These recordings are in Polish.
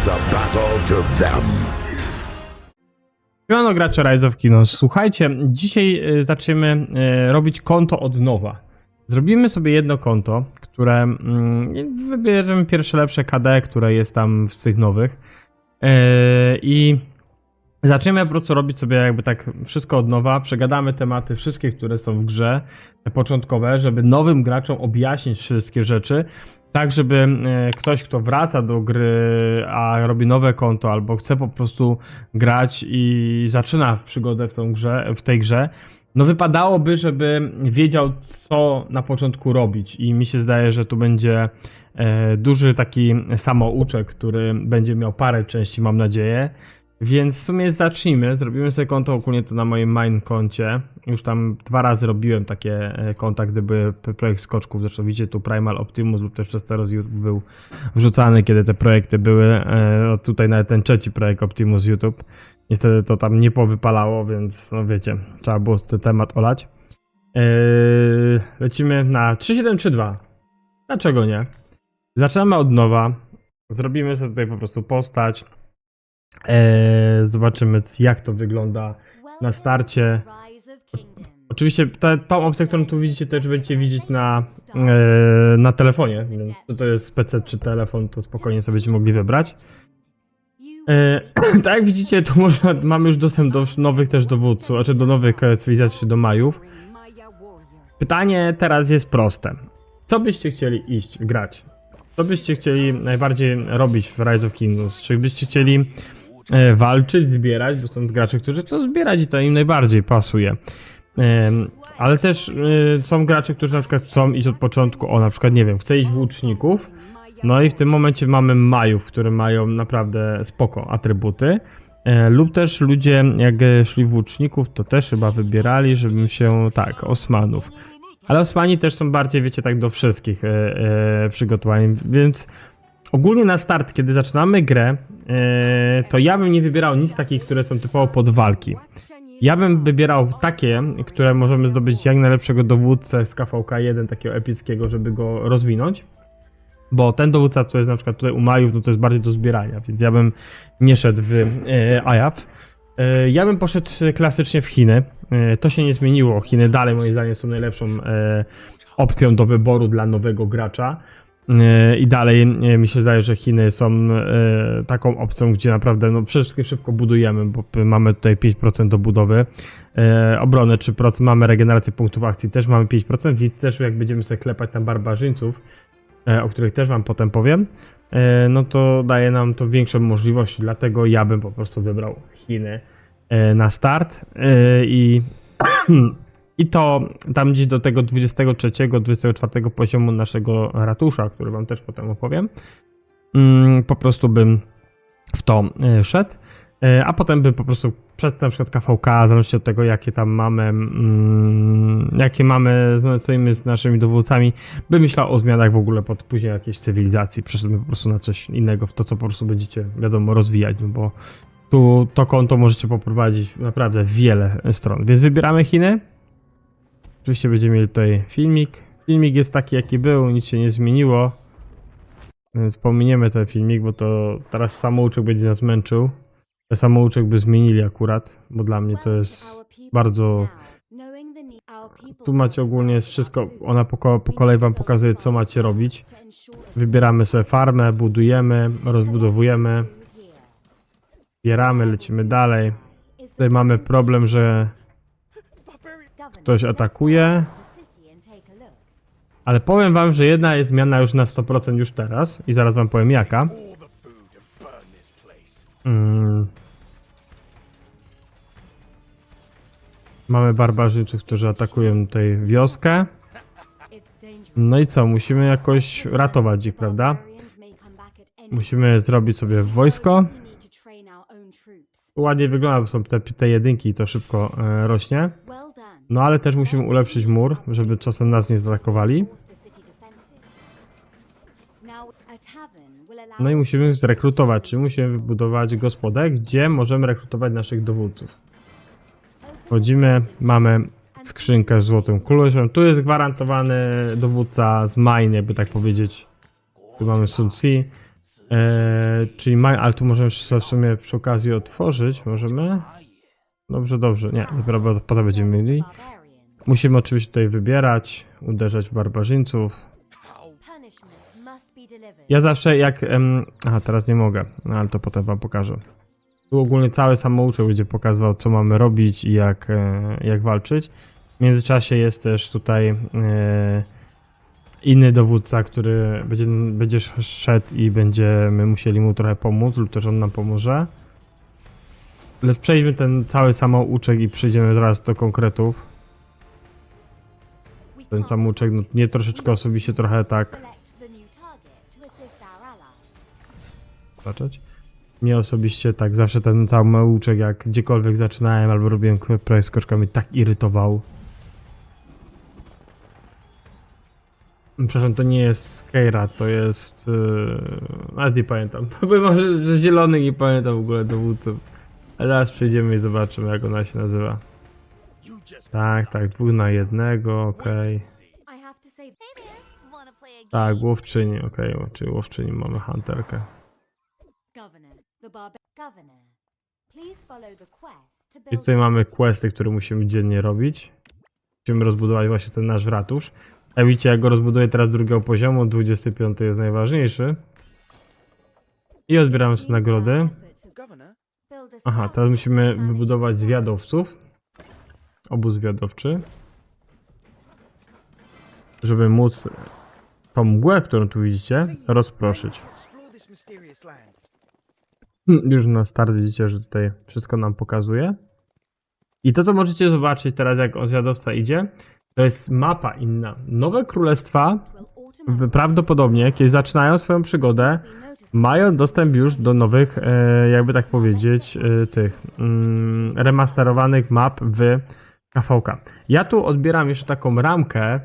the battle to them. Siemano gracze Rise of Kingdoms. Słuchajcie, dzisiaj zaczniemy robić konto od nowa. Zrobimy sobie jedno konto, które wybierzemy pierwsze lepsze KD, które jest tam z tych nowych. I zaczniemy po prostu robić sobie jakby tak wszystko od nowa. Przegadamy tematy wszystkie, które są w grze, te początkowe, żeby nowym graczom objaśnić wszystkie rzeczy. Tak, żeby ktoś, kto wraca do gry, a robi nowe konto, albo chce po prostu grać i zaczyna przygodę w tej grze, no wypadałoby, żeby wiedział, co na początku robić. I mi się zdaje, że tu będzie duży taki samouczek, który będzie miał parę części, mam nadzieję. Więc w sumie zacznijmy. Zrobimy sobie konto ogólnie to na moim main koncie. Już tam 2 razy robiłem takie konta, gdy były projekt skoczków. Zresztą widzicie tu Primal Optimus lub też przez teraz YouTube był wrzucany, kiedy te projekty były. Tutaj nawet ten trzeci projekt Optimus YouTube. Niestety to tam nie powypalało, więc no wiecie, trzeba było ten temat olać. Lecimy na 3732. Dlaczego nie? Zaczynamy od nowa. Zrobimy sobie tutaj po prostu postać. Zobaczymy, jak to wygląda na starcie. Oczywiście tą opcję, którą tu widzicie, też będziecie widzieć na telefonie, więc to jest PC czy telefon, to spokojnie sobie będziecie mogli wybrać. Tak jak widzicie, to mamy już dostęp do nowych też dowódców, znaczy do nowych cywilizacji, do Majów. Pytanie teraz jest proste. Co byście chcieli grać? Co byście chcieli najbardziej robić w Rise of Kingdoms? Czy byście chcieli walczyć, zbierać, bo są gracze, którzy chcą zbierać i to im najbardziej pasuje. Ale też są gracze, którzy na przykład chcą iść od początku, na przykład nie wiem, chce iść w łuczników, no i w tym momencie mamy Majów, które mają naprawdę spoko atrybuty. Lub też ludzie, jak szli w łuczników, to też chyba wybierali, żebym się, tak, Osmanów. Ale Osmani też są bardziej, wiecie, tak do wszystkich przygotowań, więc ogólnie na start, kiedy zaczynamy grę, to ja bym nie wybierał nic takich, które są typowo pod walki. Ja bym wybierał takie, które możemy zdobyć jak najlepszego dowódcę z KVK1, takiego epickiego, żeby go rozwinąć. Bo ten dowódca, co jest na przykład tutaj u Majów, no to jest bardziej do zbierania, więc ja bym nie szedł w Ajaf. Ja bym poszedł klasycznie w Chiny. To się nie zmieniło. Chiny dalej moim zdaniem są najlepszą opcją do wyboru dla nowego gracza. I dalej mi się zdaje, że Chiny są taką opcją, gdzie naprawdę no, przede wszystkim szybko budujemy, bo mamy tutaj 5% do budowy. Obronę 3%, mamy regenerację punktów akcji, też mamy 5%, więc też jak będziemy sobie klepać tam barbarzyńców, o których też wam potem powiem, no to daje nam to większe możliwości, dlatego ja bym po prostu wybrał Chiny na start i to tam gdzieś do tego 23-24 poziomu naszego ratusza, który wam też potem opowiem, po prostu bym w to szedł, a potem bym po prostu przed na przykład KVK, zależnie od tego jakie tam mamy, stoimy z naszymi dowódcami, bym myślał o zmianach w ogóle pod później jakiejś cywilizacji, przeszedłbym po prostu na coś innego, w to co po prostu będziecie, wiadomo, rozwijać, no bo tu to konto możecie poprowadzić naprawdę wiele stron, więc wybieramy Chiny. Oczywiście będziemy mieli tutaj filmik. Filmik jest taki jaki był, nic się nie zmieniło. Więc pominiemy ten filmik, bo to teraz samouczek będzie nas męczył. Ten samouczek by zmienili akurat, bo dla mnie to jest bardzo... Tu macie ogólnie jest wszystko, ona po kolei wam pokazuje co macie robić. Wybieramy sobie farmę, budujemy, rozbudowujemy. Zbieramy, lecimy dalej. Tutaj mamy problem, że ktoś atakuje, ale powiem wam, że jedna jest zmiana już na 100% już teraz i zaraz wam powiem jaka. Mamy barbarzyńców, którzy atakują tutaj wioskę. No i co, musimy jakoś ratować ich, prawda? Musimy zrobić sobie wojsko. Ładnie wygląda, bo są te jedynki i to szybko rośnie. No ale też musimy ulepszyć mur, żeby czasem nas nie zaatakowali. No i musimy zrekrutować, czyli musimy wybudować gospodę, gdzie możemy rekrutować naszych dowódców. Wchodzimy, mamy skrzynkę z złotym kulą. Tu jest gwarantowany dowódca z main, jakby tak powiedzieć. Tu mamy Sun Tzu. Czyli ale tu możemy sobie w sumie przy okazji otworzyć, możemy? Dobrze, nie, dopiero potem będziemy mieli. Musimy oczywiście tutaj wybierać, uderzać w barbarzyńców. Ja zawsze jak... aha, teraz nie mogę, no, ale to potem wam pokażę. Tu ogólnie cały samouczek będzie pokazywał, co mamy robić i jak walczyć. W międzyczasie jest też tutaj inny dowódca, który będzie szedł i będziemy musieli mu trochę pomóc, lub też on nam pomoże. Lecz przejdźmy ten cały samouczek i przejdziemy teraz do konkretów. Ten samouczek, no mnie troszeczkę osobiście trochę tak... Zobaczyć? Mnie osobiście tak zawsze ten cały samouczek, jak gdziekolwiek zaczynałem albo robiłem projekt z koczkami, tak irytował. Przepraszam, to nie jest Skyra, to jest... nawet nie pamiętam. Powiem może, że zielony nie pamiętam w ogóle dowódców. Ale zaraz przejdziemy i zobaczymy, jak ona się nazywa. Tak, 2 na 1, okej. Tak, łowczyni, okej, czyli łowczyni mamy hunterkę. I tutaj mamy questy, które musimy dziennie robić. Musimy rozbudować właśnie ten nasz ratusz. A widzicie, jak go rozbuduję teraz drugiego poziomu, 25 jest najważniejszy. I odbieramy sobie nagrody. Aha, teraz musimy wybudować zwiadowców. Obóz zwiadowczy. Żeby móc tą mgłę, którą tu widzicie, rozproszyć. Już na start widzicie, że tutaj wszystko nam pokazuje. I to, co możecie zobaczyć teraz, jak zwiadowca idzie, to jest mapa inna. Nowe królestwa prawdopodobnie, kiedy zaczynają swoją przygodę, mają dostęp już do nowych, jakby tak powiedzieć, tych remasterowanych map w KVK. Ja tu odbieram jeszcze taką ramkę,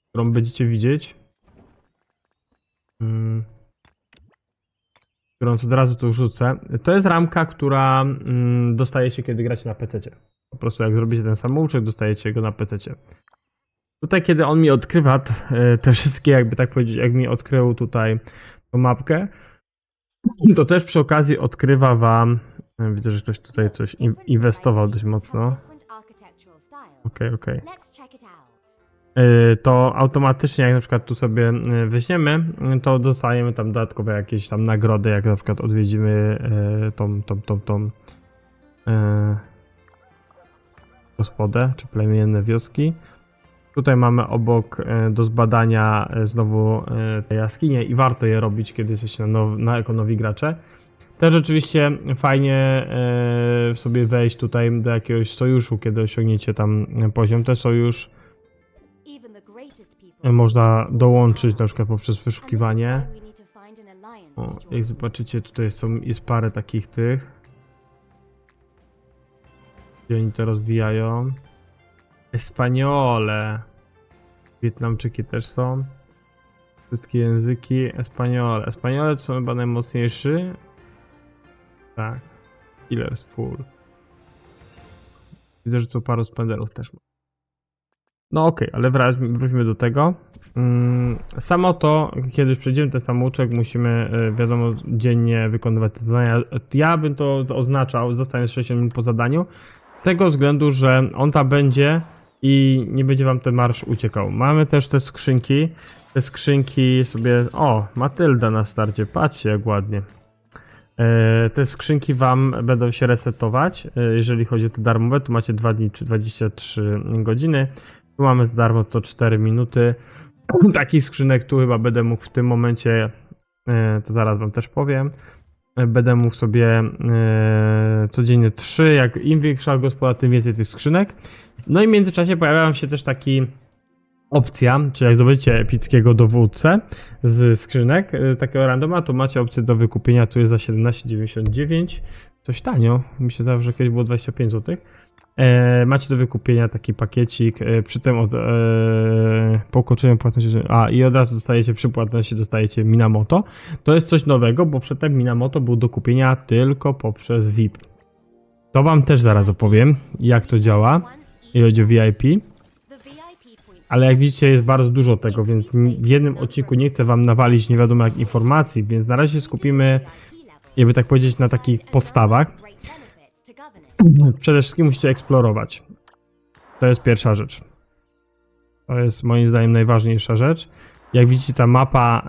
którą będziecie widzieć. Którą od razu tu rzucę. To jest ramka, która dostajecie, kiedy gracie na PC. Po prostu jak zrobicie ten samouczek, dostajecie go na PC. Tutaj, kiedy on mi odkrywa te wszystkie, jakby tak powiedzieć, jak mi odkrył tutaj tą mapkę, to też przy okazji odkrywa wam... Widzę, że ktoś tutaj coś inwestował dość mocno. Okej. To automatycznie, jak na przykład tu sobie weźmiemy, to dostajemy tam dodatkowe jakieś tam nagrody, jak na przykład odwiedzimy tą gospodę, czy plemienne wioski. Tutaj mamy obok do zbadania znowu te jaskinie i warto je robić, kiedy jesteście jako nowi gracze. Też rzeczywiście fajnie sobie wejść tutaj do jakiegoś sojuszu, kiedy osiągniecie tam poziom. Ten sojusz można dołączyć na przykład poprzez wyszukiwanie. O, jak zobaczycie, tutaj jest parę takich tych, gdzie oni to rozwijają. Espaniole. Wietnamczyki też są. Wszystkie języki. Espaniole. Espaniole to są chyba najmocniejszy. Tak. Killers full. Widzę, że tu paru spenderów też ma. No okej, ale wróćmy do tego. Samo to, kiedy już przejdziemy ten samouczek, musimy, wiadomo, dziennie wykonywać te zadania. Ja bym to oznaczał, zostanie 60 minut po zadaniu. Z tego względu, że on tam będzie i nie będzie wam ten marsz uciekał. Mamy też te skrzynki. Te skrzynki sobie... O, Matylda na starcie, patrzcie jak ładnie. Te skrzynki wam będą się resetować, jeżeli chodzi o te darmowe. Tu macie 2 dni czy 23 godziny. Tu mamy za darmo co 4 minuty. Takich skrzynek tu chyba będę mógł w tym momencie, to zaraz wam też powiem, będę mógł sobie codziennie 3, jak im większa gospoda, tym więcej tych skrzynek. No i w międzyczasie pojawia się też taki opcja, czyli jak zobaczycie epickiego dowódcę z skrzynek, takiego randoma, to macie opcję do wykupienia, tu jest za 17,99, coś tanio, mi się zdaje, że kiedyś było 25 zł. Macie do wykupienia taki pakiecik, przy tym po ukończeniu płatności, i od razu dostajecie przy płatności Minamoto. To jest coś nowego, bo przedtem Minamoto był do kupienia tylko poprzez VIP. To wam też zaraz opowiem, jak to działa, jeżeli chodzi o VIP. ale jak widzicie jest bardzo dużo tego, więc w jednym odcinku nie chcę wam nawalić nie wiadomo jak informacji, więc na razie skupimy, jakby tak powiedzieć, na takich podstawach. Przede wszystkim musicie eksplorować. To jest pierwsza rzecz. To jest moim zdaniem najważniejsza rzecz. Jak widzicie, ta mapa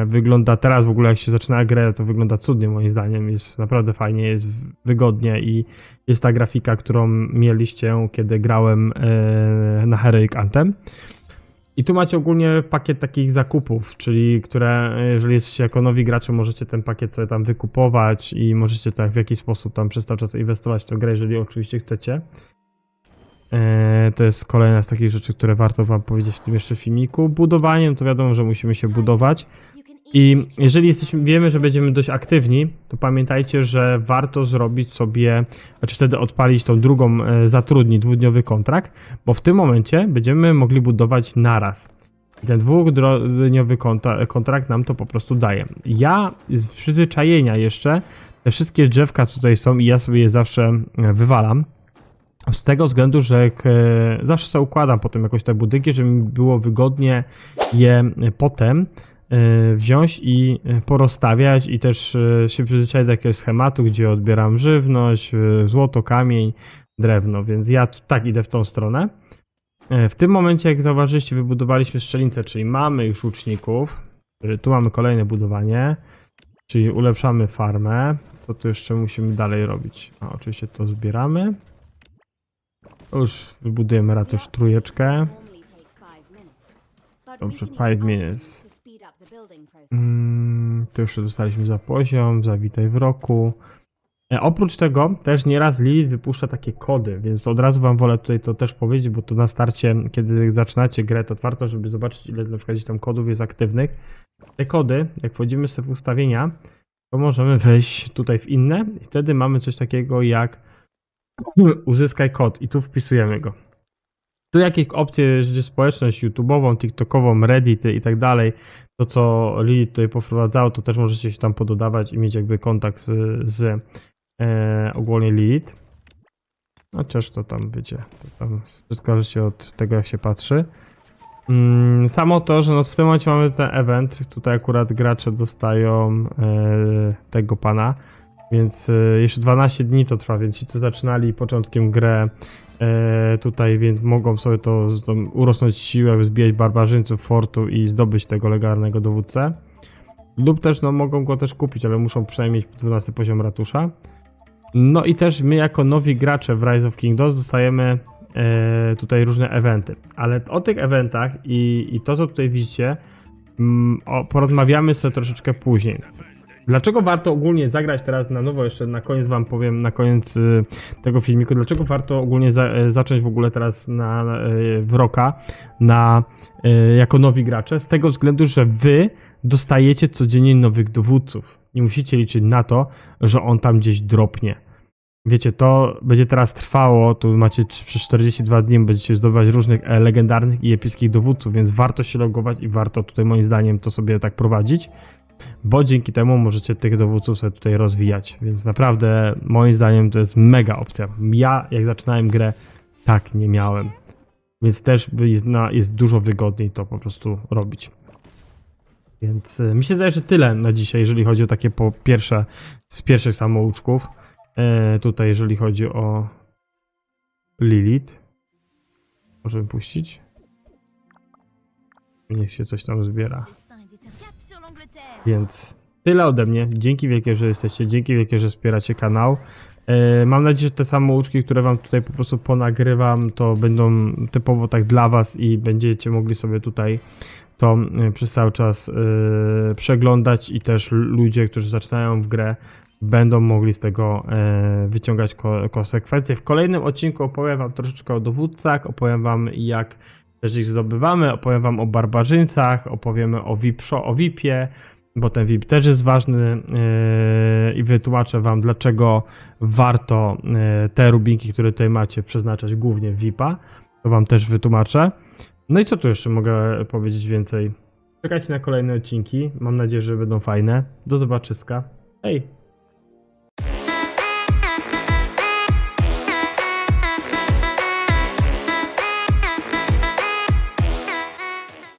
wygląda teraz w ogóle, jak się zaczyna grę, to wygląda cudnie moim zdaniem. Jest naprawdę fajnie, jest wygodnie i jest ta grafika, którą mieliście, kiedy grałem na Heroic Anthem. I tu macie ogólnie pakiet takich zakupów, czyli które, jeżeli jesteście jako nowi gracze, możecie ten pakiet sobie tam wykupować i możecie tak w jakiś sposób tam przez cały czas inwestować w tę grę, jeżeli oczywiście chcecie. To jest kolejna z takich rzeczy, które warto wam powiedzieć w tym jeszcze filmiku. Budowaniem to wiadomo, że musimy się budować. I jeżeli wiemy, że będziemy dość aktywni, to pamiętajcie, że warto zrobić sobie, znaczy wtedy odpalić tą drugą zatrudnij, dwudniowy kontrakt, bo w tym momencie będziemy mogli budować naraz. I ten dwudniowy kontrakt nam to po prostu daje. Ja z przyzwyczajenia jeszcze te wszystkie drzewka, co tutaj są, i ja sobie je zawsze wywalam. Z tego względu, że zawsze sobie układam potem jakoś te budynki, żeby mi było wygodnie je potem wziąć i porozstawiać i też się przyzwyczaić do jakiegoś schematu, gdzie odbieram żywność, złoto, kamień, drewno, więc ja tak idę w tą stronę. W tym momencie, jak zauważyliście, wybudowaliśmy strzelnicę, czyli mamy już łuczników. Tu mamy kolejne budowanie, czyli ulepszamy farmę. Co tu jeszcze musimy dalej robić? Oczywiście to zbieramy. Już wybudujemy ratusz trójeczkę. Dobrze, 5 minutes. Tu jeszcze dostaliśmy za poziom, za witaj w roku. Oprócz tego też nieraz Lilith wypuszcza takie kody, więc od razu wam wolę tutaj to też powiedzieć, bo to na starcie, kiedy zaczynacie grę, to warto, żeby zobaczyć, ile na przykład gdzieś tam kodów jest aktywnych. Te kody, jak wchodzimy sobie w ustawienia, to możemy wejść tutaj w inne i wtedy mamy coś takiego jak uzyskaj kod i tu wpisujemy go. Tu jakieś opcje, jeżeli społeczność YouTube'ową, TikTokową, Reddit i tak dalej, to co Lilith tutaj poprowadzało, to też możecie się tam pododawać i mieć jakby kontakt z ogólnie Lilith. Chociaż to tam wiecie, to tam wszystko zależy od tego jak się patrzy. Samo to, że no w tym momencie mamy ten event, tutaj akurat gracze dostają tego pana, więc jeszcze 12 dni to trwa, więc ci co zaczynali początkiem grę tutaj, więc mogą sobie to urosnąć siłę, zbijać barbarzyńców fortu i zdobyć tego legalnego dowódcę. Lub też no mogą go też kupić, ale muszą przynajmniej mieć 12 poziom ratusza. No i też my jako nowi gracze w Rise of Kingdoms dostajemy tutaj różne eventy. Ale o tych eventach i to co tutaj widzicie, porozmawiamy sobie troszeczkę później. Dlaczego warto ogólnie zagrać teraz na nowo, jeszcze na koniec wam powiem, na koniec tego filmiku, dlaczego warto ogólnie zacząć w ogóle teraz w Rocka jako nowi gracze? Z tego względu, że wy dostajecie codziennie nowych dowódców. Nie musicie liczyć na to, że on tam gdzieś dropnie. Wiecie, to będzie teraz trwało, tu macie przez 42 dni, będziecie zdobywać różnych legendarnych i epickich dowódców, więc warto się logować i warto tutaj moim zdaniem to sobie tak prowadzić. Bo dzięki temu możecie tych dowódców sobie tutaj rozwijać, więc naprawdę moim zdaniem to jest mega opcja. Ja jak zaczynałem grę, tak nie miałem, więc też jest dużo wygodniej to po prostu robić. Więc mi się zdaje, że tyle na dzisiaj, jeżeli chodzi o takie z pierwszych samouczków. Tutaj jeżeli chodzi o Lilith. Możemy puścić. Niech się coś tam zbiera. Więc tyle ode mnie. Dzięki wielkie, że jesteście. Dzięki wielkie, że wspieracie kanał. Mam nadzieję, że te samouczki, które wam tutaj po prostu ponagrywam, to będą typowo tak dla was i będziecie mogli sobie tutaj to przez cały czas przeglądać i też ludzie, którzy zaczynają w grę, będą mogli z tego wyciągać konsekwencje. W kolejnym odcinku opowiem wam troszeczkę o dowódcach, opowiem wam jak też ich zdobywamy, opowiem wam o barbarzyńcach, opowiemy o VIP-ie, bo ten VIP też jest ważny i wytłumaczę wam, dlaczego warto te rubinki, które tutaj macie, przeznaczać głównie w VIP-a. To wam też wytłumaczę. No i co tu jeszcze mogę powiedzieć więcej? Czekajcie na kolejne odcinki. Mam nadzieję, że będą fajne. Do zobaczyska. Hej!